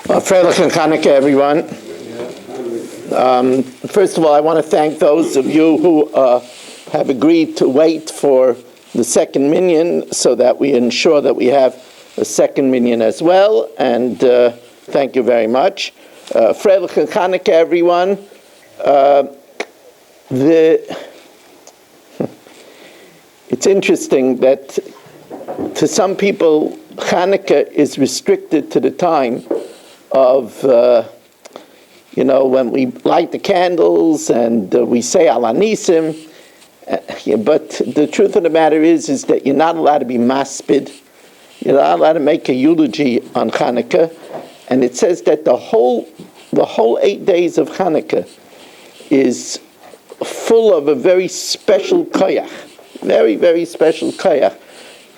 Freilich and Chanukah, everyone. First of all, I want to thank those of you who have agreed to wait for the second minyan so that we ensure that we have a second minyan as well. And thank you very much. Freilich and Chanukah, everyone. It's interesting that to some people, Chanukah is restricted to the time of, when we light the candles and we say Al Anisim. But the truth of the matter is that you're not allowed to be maspid. You're not allowed to make a eulogy on Chanukah. And it says that the whole 8 days of Chanukah is full of a very special koyach. Very, very special koyach.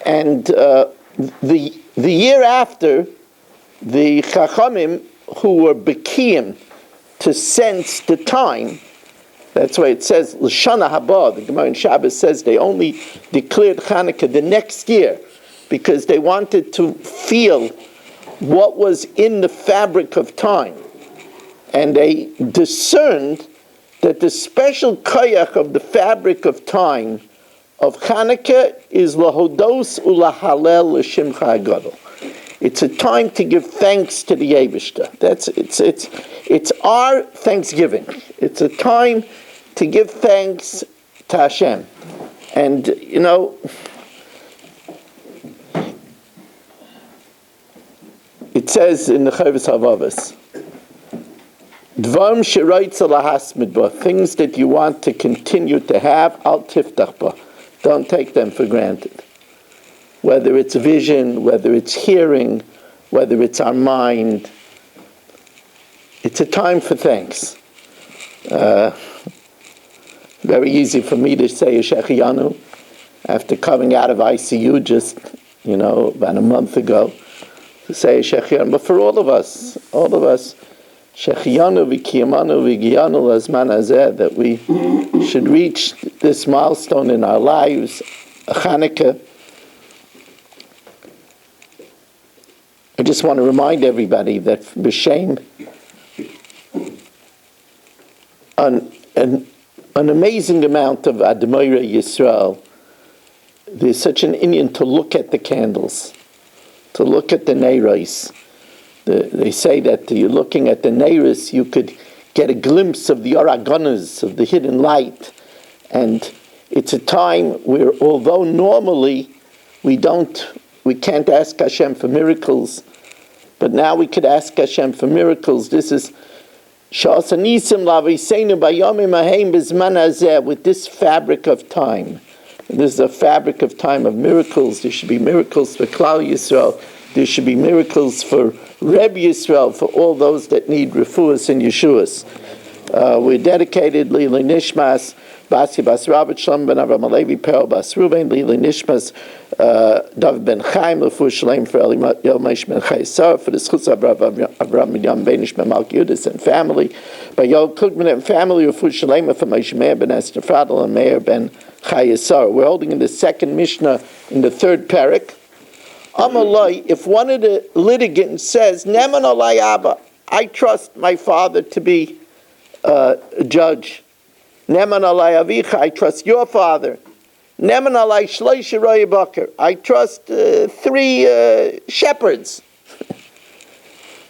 And the year after, the Chachamim who were Bekiyim to sense the time, that's why it says L'shana haba, the Gemara in Shabbos says they only declared Chanukah the next year because they wanted to feel what was in the fabric of time. And they discerned that the special koyach of the fabric of time of Chanukah is lahodos ulahalel l'shimcha gadol. It's a time to give thanks to the Eibishter. It's our Thanksgiving. It's a time to give thanks to Hashem. And it says in the Chovos HaLevavos, Dvarim sheroitza lahasmid ba, things that you want to continue to have, al tiftach ba. Don't take them for granted. Whether it's vision, whether it's hearing, whether it's our mind, it's a time for thanks. Very easy for me to say a Shechiyanu after coming out of ICU just, about a month ago, to say a Shechiyanu. But for all of us, Shechiyanu v'kiyamanu v'giyanu lazman hazeh, that we should reach this milestone in our lives, Chanukah. I just want to remind everybody that b'shem, an amazing amount of Admoirei Yisrael, there's such an inyan to look at the candles, to look at the neiros. They say that you're looking at the neiros, you could get a glimpse of the aragonas, of the hidden light. And it's a time where, although normally we can't ask Hashem for miracles, but now we could ask Hashem for miracles. This is Sha'asanisim laviseinu bayomim hahem bizman hazeh, with this fabric of time. This is a fabric of time of miracles. There should be miracles for Klal Yisrael. There should be miracles for Reb Yisrael, for all those that need refuahs and yeshuas. We're dedicated Lili Nishmas, Basi Bas Rabbi Shalom ben Avram Alevi Perel Bas Ruben, Lili Nishmas, David ben Chaim, Lefu Shalem for Yomis ben Chaisar, for the Schutz Avram Midyam Benish ben Malki Yudis and family, by Yol Kugman and family, Lefu Shalem for Moshe Meir ben Esther Fradel and Meir ben Chaisar. We're holding in the second Mishna in the third parak. Amalai, if one of the litigants says, Neman alai Abba, I trust my father to be a judge. Neman alai Avicha, I trust your father. Neman alai Shleish Roya Bakar, I trust 3 shepherds.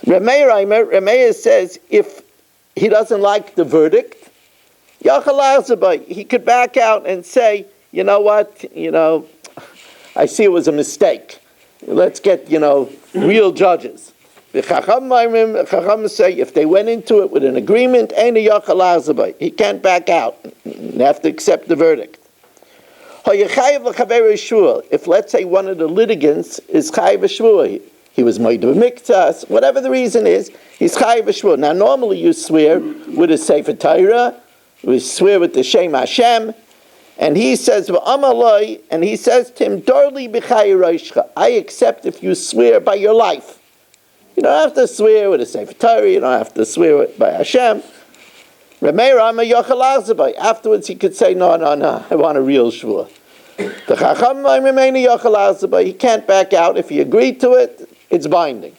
Remeir says, if he doesn't like the verdict, he could back out and say, you know what, I see it was a mistake. Let's get, real judges. The Chacham say if they went into it with an agreement, he can't back out. They have to accept the verdict. If, let's say, one of the litigants is chayiv shvua, he was made of miktas, whatever the reason is, he's chayiv shvua. Now, normally you swear with a Sefer Torah, we swear with the Shem Hashem, and he says, and he says to him, I accept if you swear by your life. You don't have to swear with a Sefer Torah, you don't have to swear by Hashem. Afterwards he could say, no, I want a real shvua. The Chacham he can't back out. If he agreed to it, it's binding.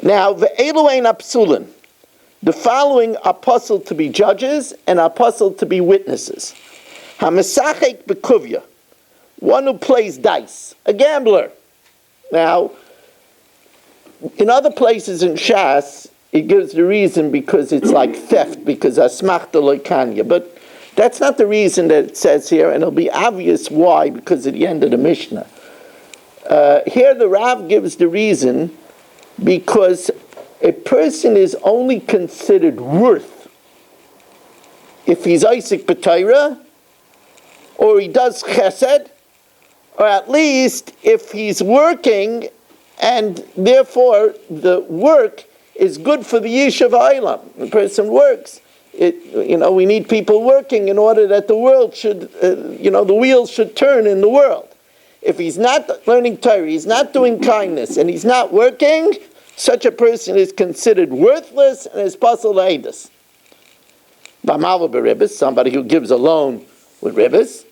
Now, ve'elu ein apsulin. The following are puzzled to be judges and are puzzled to be witnesses. Hamesachek bekuvya, one who plays dice, a gambler. Now, in other places in Shas, it gives the reason because it's like theft, because asmachta loikanya. But that's not the reason that it says here, and it'll be obvious why, because at the end of the Mishnah. Here the Rav gives the reason because a person is only considered worth if he's Isaac B'Torah, or he does chesed, or at least if he's working, and therefore the work is good for the Yishuv Ha'olam. The person works. We need people working in order that the world should, the wheels should turn in the world. If he's not learning Torah, he's not doing kindness, and he's not working, such a person is considered worthless and is pasul le'edus. B'malva b'ribis, somebody who gives a loan with ribis.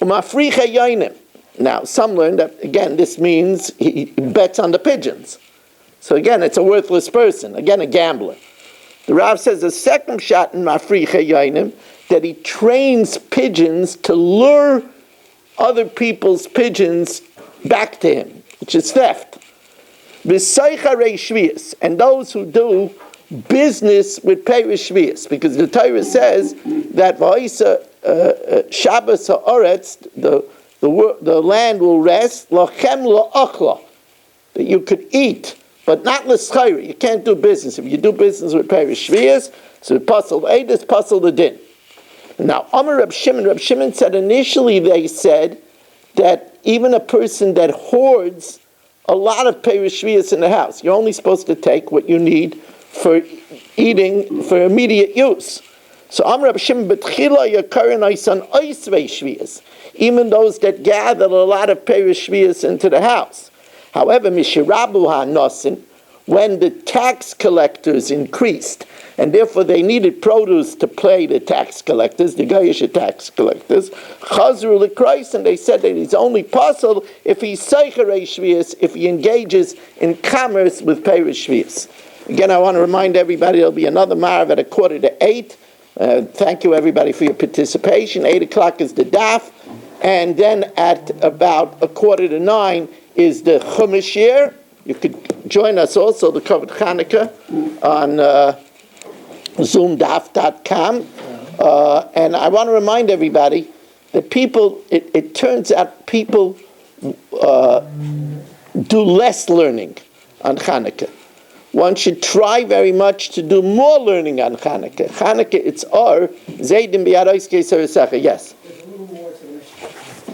Umafricha yoinim. Now, some learn that, again, this means he bets on the pigeons. So again, it's a worthless person. Again, a gambler. The Rav says a second shot in Mafricha yoinim, that he trains pigeons to lure other people's pigeons back to him, which is theft. And those who do business with Perish Shvius, because the Torah says that Shabbos ha'oretz, the land will rest, lachem la'achla, that you could eat, but not l'schayra. You can't do business. If you do business with Perish Shvius, so pasal eidus, pasal the din. Now, Amar Reb Shimon said initially they said that even a person that hoards a lot of Perish Shvius in the house, you're only supposed to take what you need for eating, for immediate use. So Amar Reb Shimon betchila yakarin oisan oisvei Shvius, even those that gathered a lot of Perish Shvius into the house. However, Mishirabu ha'nosin, when the tax collectors increased, and therefore they needed produce to pay the tax collectors, the Goyish tax collectors, Chazru l'Kreis, and they said that it's only possible if he's Seicherei Shvius, if he engages in commerce with Perish Shvius. Again, I want to remind everybody there'll be another Marav at 7:45. Thank you everybody for your participation. 8 o'clock is the Daf, and then at about 8:45 is the Chumash year. You could join us also, the Kavod Chanukah, on zoomdaf.com. And I want to remind everybody that people, it turns out people do less learning on Chanukah. One should try very much to do more learning on Chanukah. Chanukah, it's our Zaydim B'Yaroiske Sarasacha. Yes.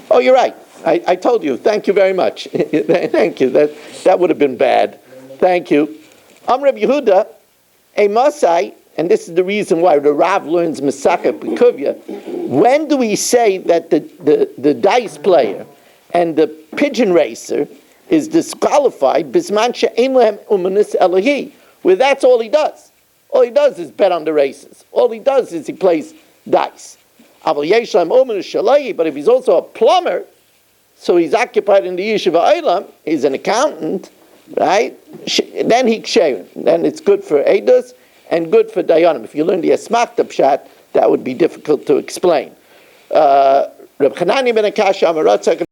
Oh, you're right. I told you. Thank you very much. Thank you. That would have been bad. Thank you. Reb Yehuda, a Masai, and this is the reason why the Rav learns Mesachah Pekuvya. When do we say that the dice player and the pigeon racer is disqualified? Bisman she'ein lehem umanis Elohi, where that's all he does. All he does is bet on the races. All he does is he plays dice. But if he's also a plumber, so he's occupied in the Yishuv Ha'olam, he's an accountant, right? Then he ksherim. Then it's good for Eidos and good for Dayanim. If you learn the Asmachta Pshat, that would be difficult to explain. Reb Chanani ben Akasha Amaratzak